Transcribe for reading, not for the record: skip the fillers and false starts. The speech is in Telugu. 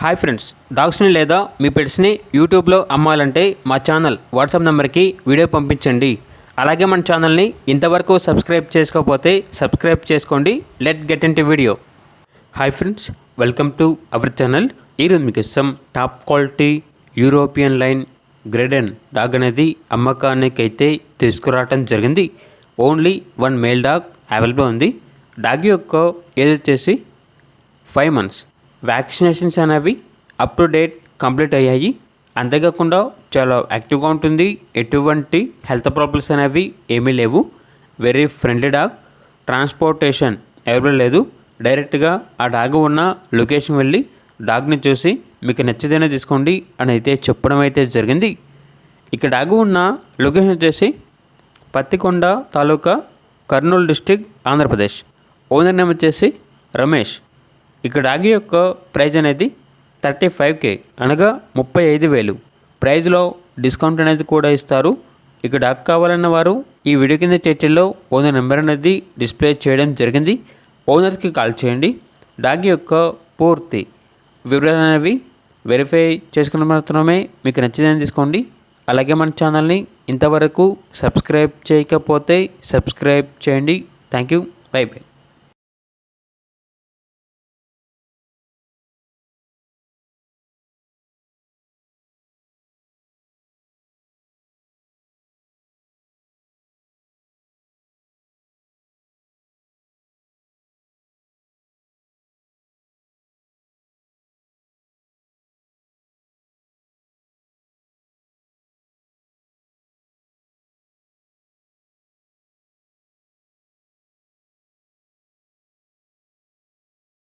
హాయ్ ఫ్రెండ్స్, డాగ్స్ని లేదా మీ పెట్స్ని యూట్యూబ్లో అమ్మాలంటే మా ఛానల్ వాట్సాప్ నెంబర్కి వీడియో పంపించండి. అలాగే మన ఛానల్ని ఇంతవరకు సబ్స్క్రైబ్ చేసుకోకపోతే సబ్స్క్రైబ్ చేసుకోండి. Let get into video. Hi friends, welcome to our channel. ఈరోజు మీకు ఇష్టం top quality European line Great Dane dog అనేది అమ్మకానికి అయితే తీసుకురావడం జరిగింది. ఓన్లీ 1 మేల్ డాగ్ అవైలబుల్ ఉంది. డాగ్ యొక్క ఏజ్ వచ్చేసి 5 months. వ్యాక్సినేషన్స్ అనేవి అప్ టు డేట్ కంప్లీట్ అయ్యాయి. అంతేకాకుండా చాలా యాక్టివ్గా ఉంటుంది. ఎటువంటి హెల్త్ ప్రాబ్లమ్స్ అనేవి ఏమీ లేవు. Very friendly dog. Transportation available లేదు. డైరెక్ట్గా ఆ డాగ్ ఉన్న లొకేషన్ వెళ్ళి డాగ్ని చూసి మీకు నచ్చితేనే తీసుకోండి అని అయితే చెప్పడం అయితే జరిగింది. ఇక డాగ్ ఉన్న లొకేషన్ వచ్చేసి పత్తికొండ తాలూకా, Kurnool district, Andhra Pradesh. Owner name వచ్చేసి రమేష్. ఇక డాగ్ యొక్క ప్రైజ్ అనేది 35K, అనగా 35,000. ప్రైజ్లో డిస్కౌంట్ అనేది కూడా ఇస్తారు. ఇక డాగ్ కావాలన్న వారు ఈ వీడియో కింద టైటిల్లో ఓనర్ నెంబర్ అనేది డిస్ప్లే చేయడం జరిగింది. ఓనర్కి కాల్ చేయండి. డాగ్ యొక్క పూర్తి వివరాలు అనేవి వెరిఫై చేసుకున్న మాత్రమే మీకు నచ్చిందని తీసుకోండి. అలాగే మన ఛానల్ని ఇంతవరకు సబ్స్క్రైబ్ చేయకపోతే సబ్స్క్రైబ్ చేయండి. Thank you. By by.